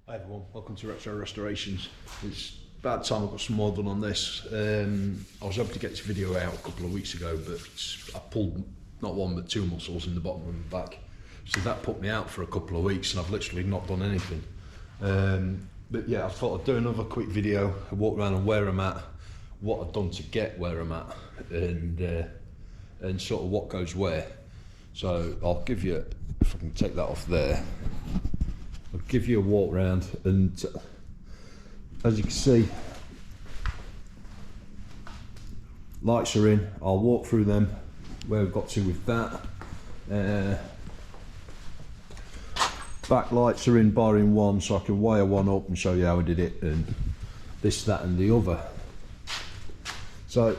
Hi everyone, welcome to Retro Restorations. It's about time I got some more done on this. I was hoping to get this video out a couple of weeks ago, but I pulled not one but two muscles in the bottom of my back. So that put me out for a couple of weeks and I've literally not done anything. But yeah, I thought I'd do another quick video, a walk around and where I'm at, what I've done to get where I'm at, and sort of what goes where. So I'll give you, if I can take that off there, I'll give you a walk round, and as you can see, lights are in. I'll walk through them, where we've got to with that. Back lights are in barring one, so I can wire one up and show you how I did it, and this, that and the other. So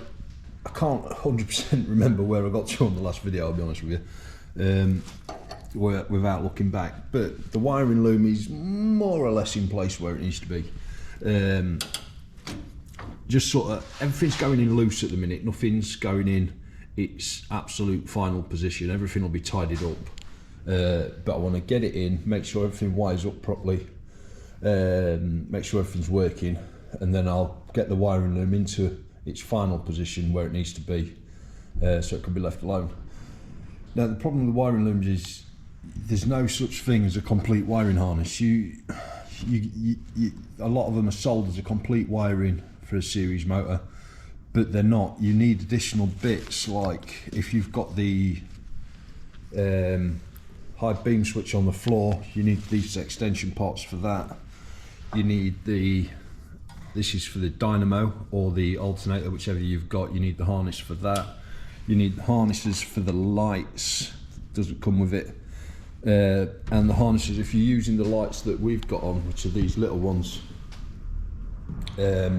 I can't 100% remember where I got to on the last video, I'll be honest with you. Without looking back, but the wiring loom is more or less in place where it needs to be. Just sort of everything's going in loose at the minute, nothing's going in its absolute final position. Everything will be tidied up, but I want to get it in, make sure everything wires up properly, make sure everything's working, and then I'll get the wiring loom into its final position where it needs to be, so it can be left alone. Now the problem with the wiring looms is there's no such thing as a complete wiring harness. A lot of them are sold as a complete wiring for a series motor, but they're not. You need additional bits, like if you've got the high beam switch on the floor, you need these extension pots for that. You need this is for the dynamo or the alternator, whichever you've got. You need the harness for that. You need harnesses for the lights, doesn't come with it. And the harnesses, if you're using the lights that we've got on, which are these little ones, they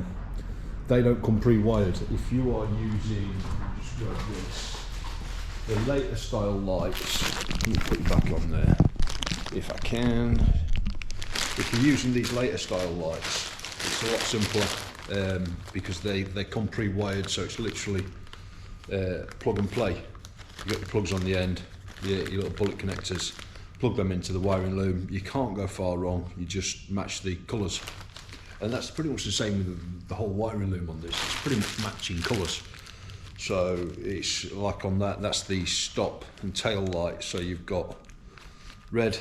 don't come pre-wired. If you are using, just like this, the later style lights, let me put it back on there if I can. If you're using these later style lights, it's a lot simpler, because they come pre-wired, so it's literally plug and play. You got your plugs on the end, your little bullet connectors, plug them into the wiring loom. You can't go far wrong, you just match the colours. And that's pretty much the same with the whole wiring loom on this. It's pretty much matching colours. So it's like on that, that's the stop and tail light. So you've got red,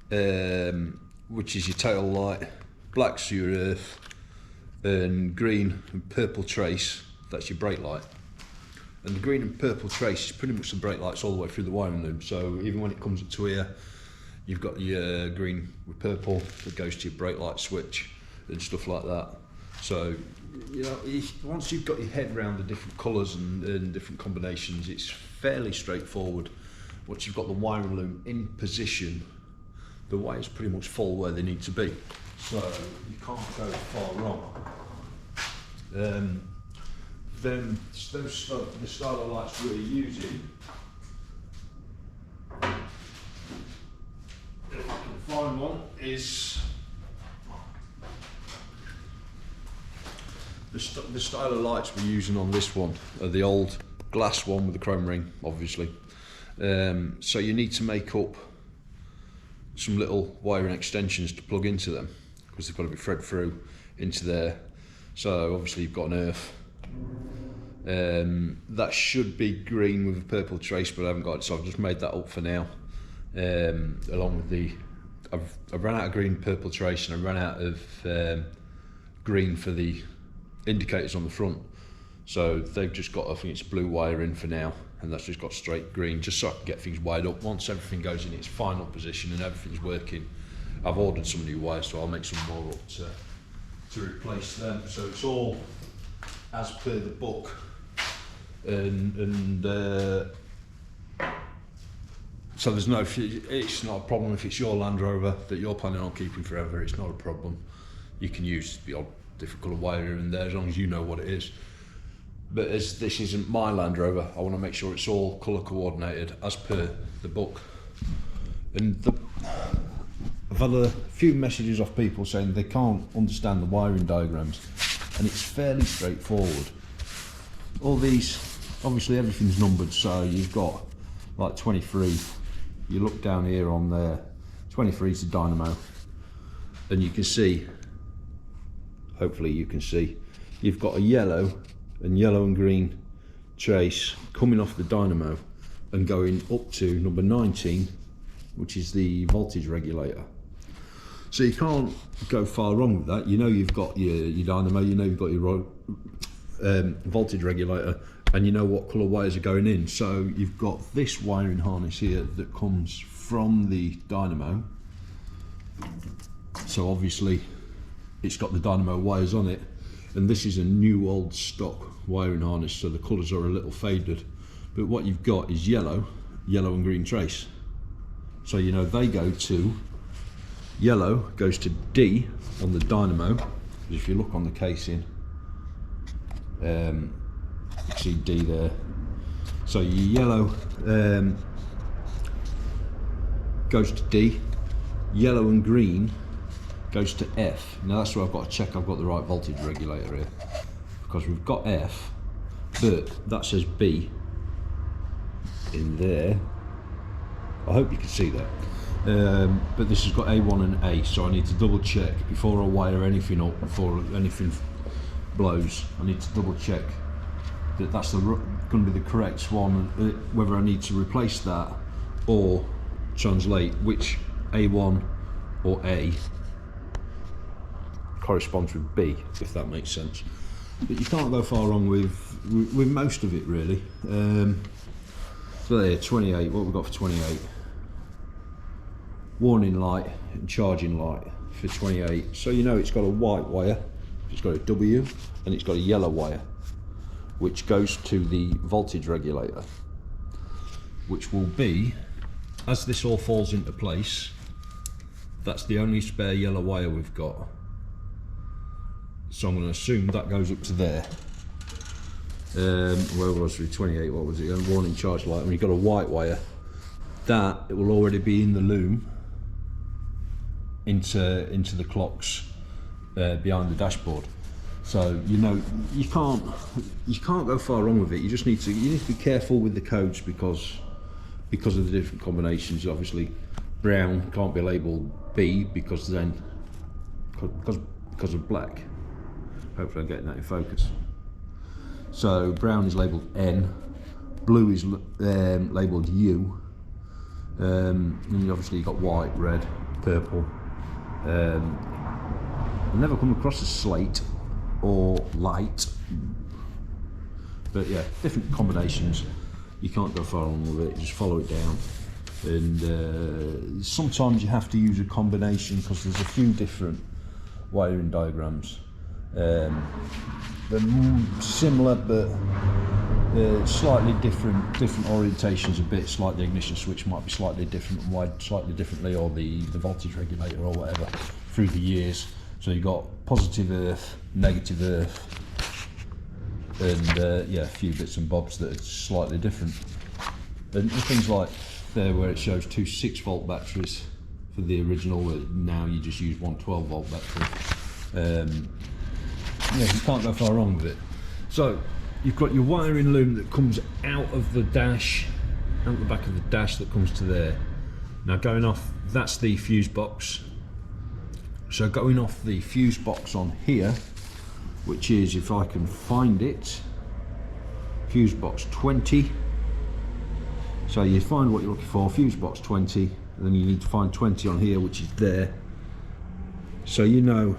which is your tail light, black's your earth, and green and purple trace, that's your brake light. And the green and purple trace is pretty much the brake lights all the way through the wiring loom. So even when it comes up to here, you've got your green with purple that goes to your brake light switch and stuff like that. So, you know, once you've got your head around the different colours and different combinations, it's fairly straightforward. Once you've got the wiring loom in position, the wires pretty much fall where they need to be. So you can't go far wrong. Then the style of lights we're using, if I can find one, is the style of lights we're using on this one are the old glass one with the chrome ring, obviously. So you need to make up some little wiring extensions to plug into them, because they've got to be thread through into there. So obviously you've got an earth. That should be green with a purple trace, but I haven't got it, so I've just made that up for now. Along with the, I've run out of green purple trace, and I ran out of green for the indicators on the front. So they've just got, I think it's blue wire in for now, and that's just got straight green, just so I can get things wired up. Once everything goes in its final position and everything's working, I've ordered some new wires, so I'll make some more up to replace them. So it's all as per the book, and so there's no, it's not a problem if it's your Land Rover that you're planning on keeping forever. It's not a problem. You can use the odd different colour wire here and there as long as you know what it is. But as this isn't my Land Rover, I want to make sure it's all colour coordinated as per the book. And I've had a few messages off people saying they can't understand the wiring diagrams, and it's fairly straightforward. All these, obviously everything's numbered, so you've got like 23, you look down here on there, 23 is the dynamo, and you can see, hopefully you can see, you've got a yellow and green trace coming off the dynamo and going up to number 19, which is the voltage regulator. So you can't go far wrong with that. You know you've got your dynamo, you know you've got your voltage regulator, and you know what colour wires are going in. So you've got this wiring harness here that comes from the dynamo. So obviously it's got the dynamo wires on it, and this is a new old stock wiring harness, so the colours are a little faded. But what you've got is yellow and green trace. So you know they go to, yellow goes to D on the dynamo. If you look on the casing, you see D there. So your yellow goes to D, yellow and green goes to F. Now that's where I've got to check I've got the right voltage regulator here, because we've got F, but that says B in there. I hope you can see that. But this has got A1 and A, so I need to double check before I wire anything up, before anything blows. I need to double check that that's going to be the correct one, whether I need to replace that or translate which A1 or A corresponds with B, if that makes sense. But you can't go far wrong with most of it, really. So there, 28, what we've got for 28? Warning light and charging light for 28. So you know it's got a white wire, it's got a W, and it's got a yellow wire, which goes to the voltage regulator, which will be, as this all falls into place, that's the only spare yellow wire we've got. So I'm going to assume that goes up to there. Where was we? 28, what was it? A warning charge light. When you've got a white wire, that it will already be in the loom into the clocks behind the dashboard. So you know you can't go far wrong with it. You just need to be careful with the codes because of the different combinations. Obviously, brown can't be labelled B because of black. Hopefully I'm getting that in focus. So brown is labelled N, blue is labelled U, and obviously you've got white, red, purple. I've never come across a slate or light, but yeah, different combinations. You can't go far wrong with it, just follow it down. And sometimes you have to use a combination because there's a few different wiring diagrams. They're similar but slightly different orientations a bit. Like the ignition switch might be slightly different and wired slightly differently, or the voltage regulator or whatever through the years. So you've got positive earth, negative earth, and yeah, a few bits and bobs that are slightly different. And things like there where it shows two 6-volt batteries for the original, now you just use one 12-volt battery. Yeah, you can't go far wrong with it. So you've got your wiring loom that comes out of the dash, out the back of the dash, that comes to there. Now going off, that's the fuse box. So going off the fuse box on here, which is, if I can find it, fuse box 20. So you find what you're looking for, fuse box 20, and then you need to find 20 on here, which is there. So you know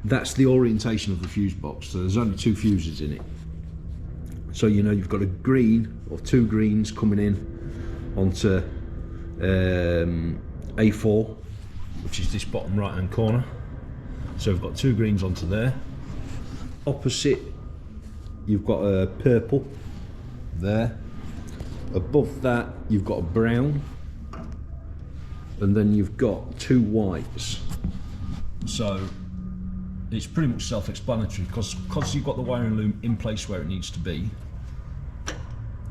that's the orientation of the fuse box. So there's only 2 fuses in it. So you know you've got a green or 2 greens coming in onto A4, which is this bottom right hand corner. So we've got 2 greens onto there. Opposite, you've got a purple there. Above that you've got a brown, and then you've got 2 whites. So it's pretty much self-explanatory because you've got the wiring loom in place where it needs to be.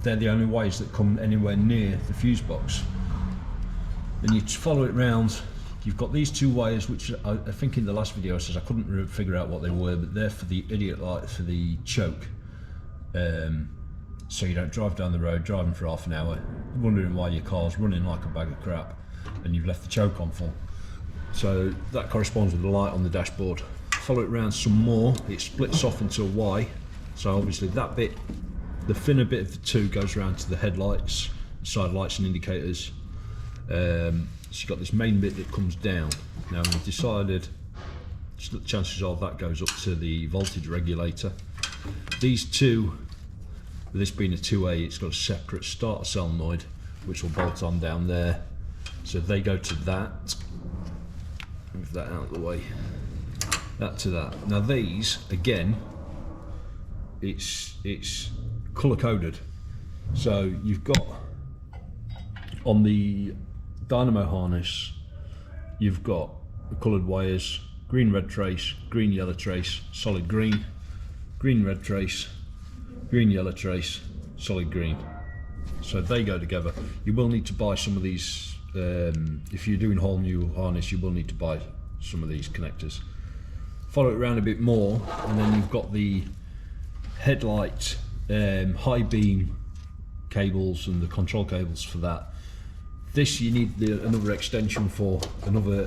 They're the only wires that come anywhere near the fuse box. Then you follow it round. You've got these 2 wires, which I think in the last video I said I couldn't figure out what they were, but they're for the idiot light, for the choke. So you don't drive down the road driving for half an hour wondering why your car's running like a bag of crap and you've left the choke on full. So that corresponds with the light on the dashboard. Follow it around some more, it splits off into a Y. So obviously that bit, the thinner bit of the two goes around to the headlights, side lights and indicators. So you've got this main bit that comes down. Now we've decided, chances are that goes up to the voltage regulator. These two, with this being a 2A, it's got a separate starter solenoid which will bolt on down there. So they go to that. Move that out of the way. That to that. Now these, again, it's colour coded. So you've got on the dynamo harness, you've got the coloured wires: green red trace, green yellow trace, solid green, green red trace, green yellow trace, solid green. So they go together. You will need to buy some of these if you're doing a whole new harness. You will need to buy some of these connectors. Follow it around a bit more, and then you've got the headlight high beam cables and the control cables for that. This you need another extension for, another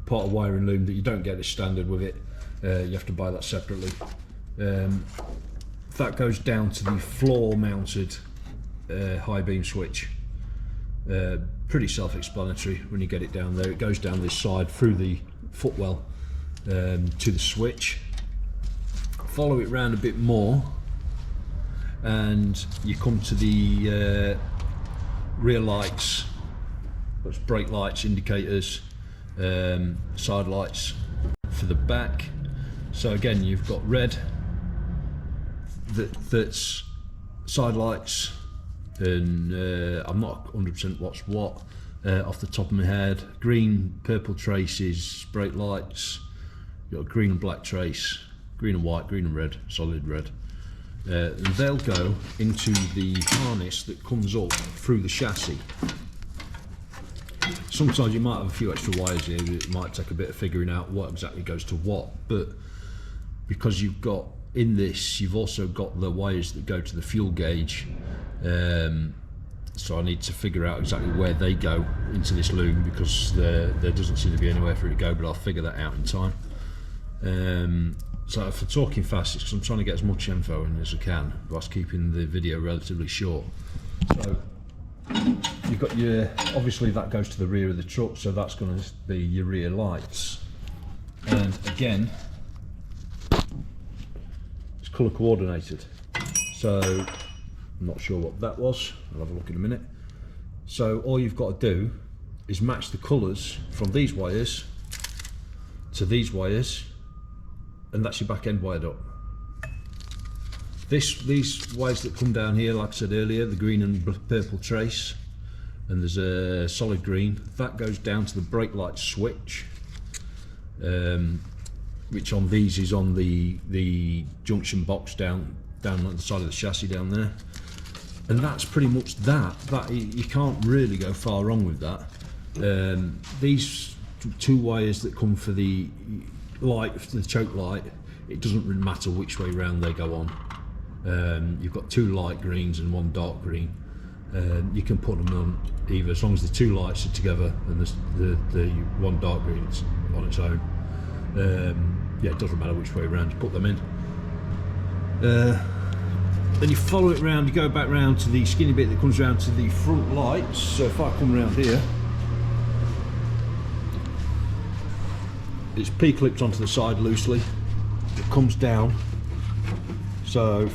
part of wiring loom that you don't get as standard with it. You have to buy that separately. That goes down to the floor mounted high beam switch. Pretty self-explanatory when you get it down there. It goes down this side through the footwell to the switch. Follow it round a bit more and you come to the rear lights. That's brake lights, indicators, side lights for the back. So again, you've got red, that's side lights, and I'm not 100% what's what off the top of my head. Green, purple traces, brake lights. You've got green and black trace, green and white, green and red, solid red. And they'll go into the harness that comes up through the chassis. Sometimes you might have a few extra wires here. It might take a bit of figuring out what exactly goes to what, but because you've got in this, you've also got the wires that go to the fuel gauge. So I need to figure out exactly where they go into this loom, because there doesn't seem to be anywhere for it to go, but I'll figure that out in time. So if I'm talking fast, it's because I'm trying to get as much info in as I can whilst keeping the video relatively short. So you've got your, obviously that goes to the rear of the truck, so that's going to be your rear lights. And again, it's colour coordinated. So I'm not sure what that was. I'll have a look in a minute. So all you've got to do is match the colours from these wires to these wires, and that's your back end wired up. These wires that come down here, like I said earlier, the green and purple trace, and there's a solid green, that goes down to the brake light switch, which on these is on the junction box down on the side of the chassis down there. And that's pretty much that. You can't really go far wrong with that. These two wires that come for the light, for the choke light, it doesn't really matter which way round they go on. You've got two light greens and one dark green. You can put them on either, as long as the two lights are together and the one dark green is on its own. Yeah, it doesn't matter which way around you put them in. Then you follow it round, you go back round to the skinny bit that comes round to the front lights. So if I come round here, it's P-clipped onto the side loosely. It comes down. So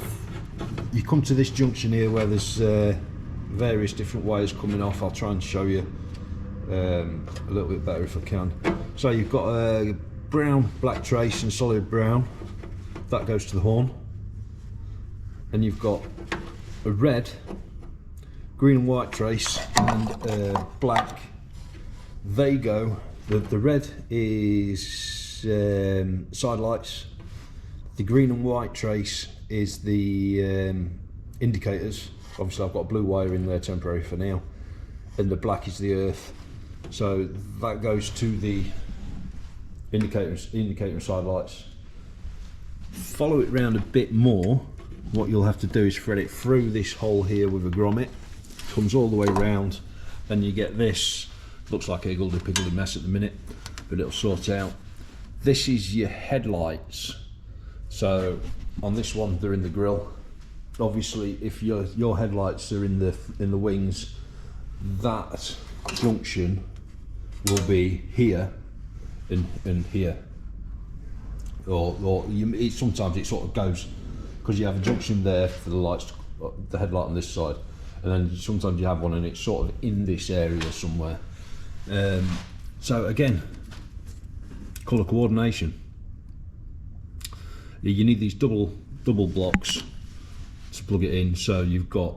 you come to this junction here where there's various different wires coming off. I'll try and show you a little bit better if I can. So you've got a brown, black trace and solid brown. That goes to the horn. And you've got a red, green and white trace and black. They go, the red is side lights, the green and white trace is the indicators. Obviously I've got a blue wire in there temporary for now, and the black is the earth. So that goes to the indicator and side lights. Follow it round a bit more. What you'll have to do is thread it through this hole here with a grommet, comes all the way round, and you get this Looks like a higgledy-piggledy mess at the minute, but it'll sort out. This is your headlights. So on this one, they're in the grille. Obviously, if your headlights are in the wings, that junction will be here and here. Sometimes it sort of goes, because you have a junction there for the lights, the headlight on this side, and then sometimes you have one and it's sort of in this area somewhere. So again, colour coordination. You need these double blocks to plug it in. So you've got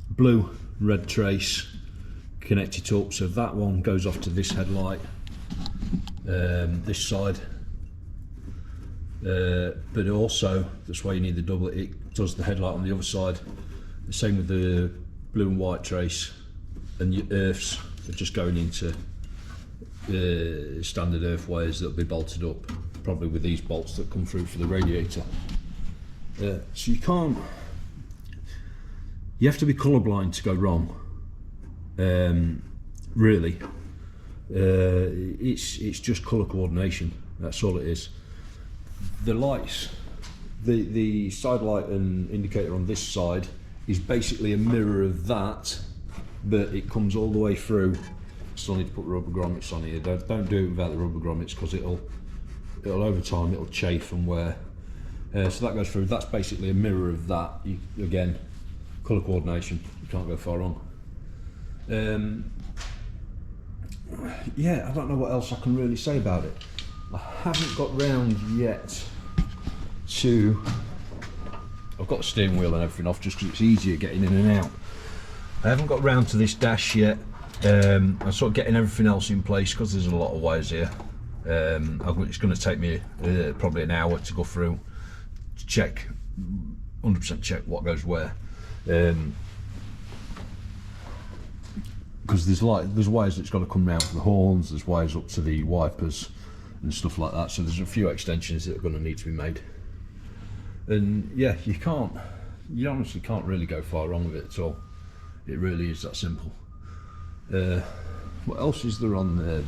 blue, red trace connected up. So that one goes off to this headlight, this side. But also, that's why you need the double. It does the headlight on the other side. The same with the blue and white trace, and your earths are just going into standard earth wires that'll be bolted up, probably with these bolts that come through for the radiator. So you have to be colourblind to go wrong. Really, it's just colour coordination. That's all it is. The lights, the side light and indicator on this side is basically a mirror of that, but it comes all the way through. Still need to put rubber grommets on here. Don't do it without the rubber grommets, because it'll over time it'll chafe and wear. So that goes through. That's basically a mirror of that. Again, colour coordination. You can't go far wrong. Yeah, I don't know what else I can really say about it. I haven't got round yet to. I've got the steering wheel and everything off just because it's easier getting in and out. I haven't got round to this dash yet. I'm sort of getting everything else in place because there's a lot of wires here. It's going to take me probably an hour to go through to check, 100% check what goes where. Because there's wires that's got to come round for the horns. There's wires up to the wipers and stuff like that. So there's a few extensions that are going to need to be made. And yeah, you honestly can't really go far wrong with it at all. It really is that simple. What else is there on there?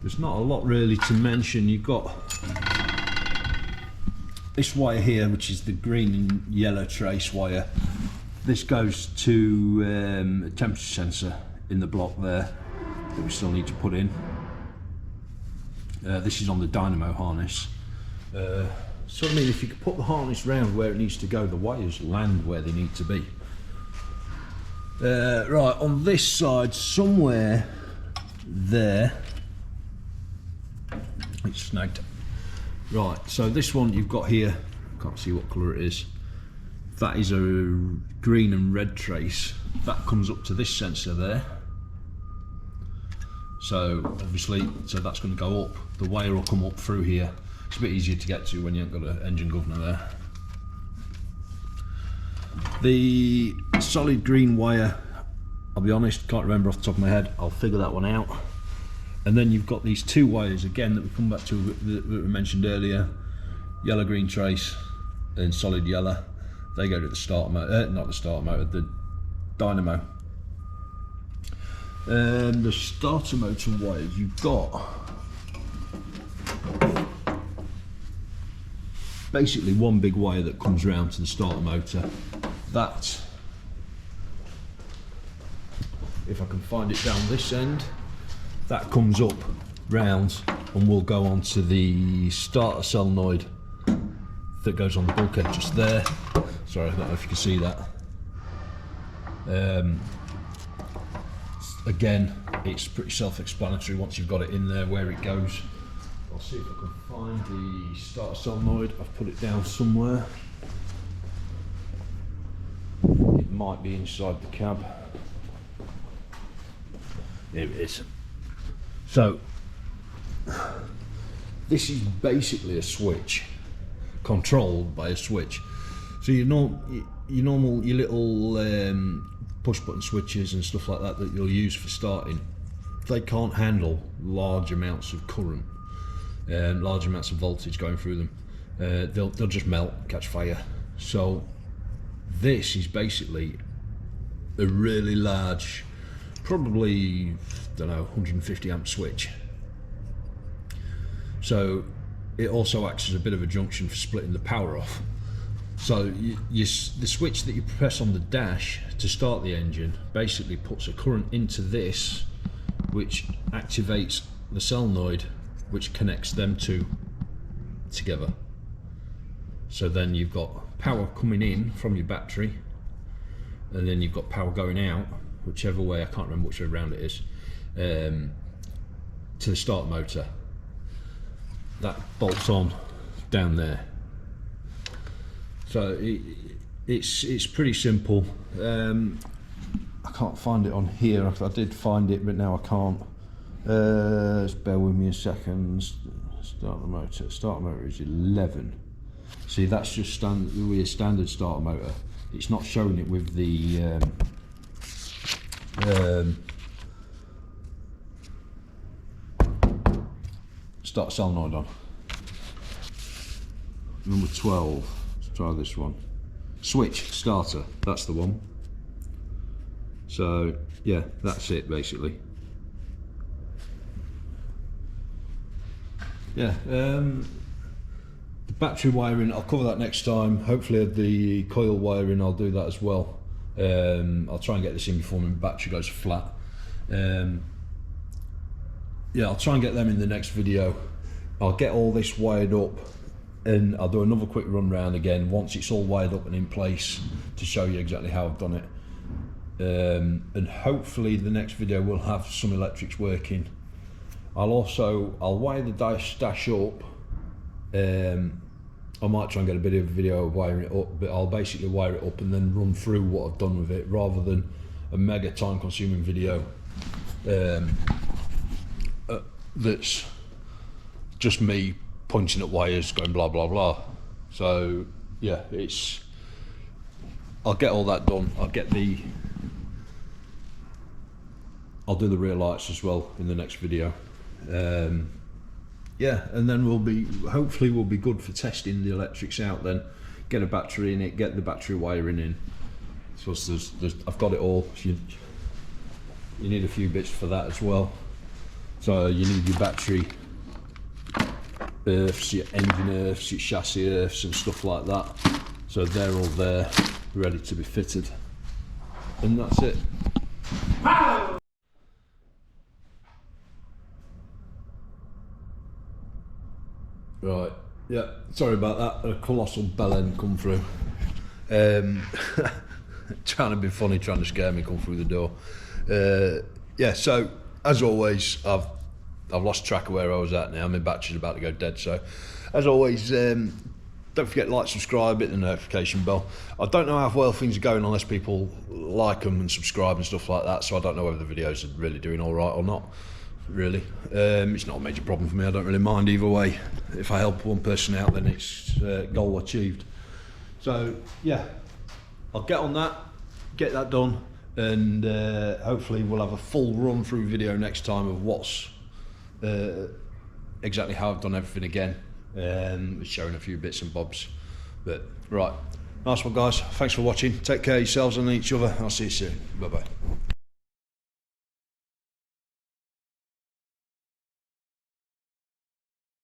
There's not a lot really to mention. You've got this wire here, which is the green and yellow trace wire. This goes to a temperature sensor in the block there that we still need to put in. This is on the dynamo harness. So I mean, if you could put the harness round where it needs to go, the wires land where they need to be. Right, on this side, somewhere there, it's snagged. Right, so this one you've got here, can't see what colour it is. That is a green and red trace. That comes up to this sensor there. So obviously, that's going to go up. The wire will come up through here. It's a bit easier to get to when you haven't got an engine governor there. The solid green wire, I'll be honest, can't remember off the top of my head. I'll figure that one out. And then you've got these two wires again that we come back to that we mentioned earlier. Yellow green trace and solid yellow. They go to the starter motor, not the starter motor, the dynamo. And the starter motor wires you've got basically one big wire that comes round to the starter motor. That, if I can find it down this end, that comes up round and will go onto the starter solenoid that goes on the bulkhead just there. Sorry, I don't know if you can see that. Again, it's pretty self-explanatory once you've got it in there where it goes. I'll see if I can find the starter solenoid. I've put it down somewhere. It might be inside the cab. Here it is. So, this is basically a switch, controlled by a switch. So your little push button switches and stuff like that that you'll use for starting, they can't handle large amounts of current, large amounts of voltage going through them. They'll just melt, catch fire. So this is basically a really large, probably, don't know, 150 amp switch. So it also acts as a bit of a junction for splitting the power off. So the switch that you press on the dash to start the engine basically puts a current into this, which activates the solenoid, which connects them two together. So then you've got power coming in from your battery, and then you've got power going out, whichever way, I can't remember which way around it is, to the start motor. That bolts on down there. So it's pretty simple. I can't find it on here. I did find it, but now I can't. Just bear with me a second. Start the motor. Starter motor is 11. See, that's just standard starter motor. It's not showing it with the start solenoid on. Number 12. Let's try this one. Switch starter. That's the one. So yeah, that's it basically. Yeah. The battery wiring, I'll cover that next time. Hopefully the coil wiring, I'll do that as well. I'll try and get this in before my battery goes flat. Yeah, I'll try and get them in the next video. I'll get all this wired up and I'll do another quick run round again once it's all wired up and in place to show you exactly how I've done it. And hopefully the next video will have some electrics working. I'll wire the dash up. I might try and get a bit of a video of wiring it up, but I'll basically wire it up and then run through what I've done with it, rather than a mega time consuming video that's just me pointing at wires going blah blah blah. So yeah, I'll get all that done. I'll do the rear lights as well in the next video. Yeah, and then hopefully we'll be good for testing the electrics out then. Get a battery in it, get the battery wiring in. So I've got it all. You need a few bits for that as well. So you need your battery earths, your engine earths, your chassis earths and stuff like that. So they're all there, ready to be fitted. And that's it. Right, yeah, sorry about that, a colossal bell end come through. Trying to be funny, trying to scare me, come through the door. Yeah, so as always, I've lost track of where I was at now. My battery's about to go dead, so as always, don't forget to like, subscribe, hit the notification bell. I don't know how well things are going unless people like them and subscribe and stuff like that, so I don't know whether the videos are really doing all right or not. Really, it's not a major problem for me. I don't really mind either way. If I help one person out, then it's goal achieved. So yeah, I'll get on that, get that done, and hopefully we'll have a full run through video next time of what's exactly how I've done everything again, showing a few bits and bobs. But right, nice one guys, thanks for watching, take care of yourselves and each other. I'll see you soon, bye bye.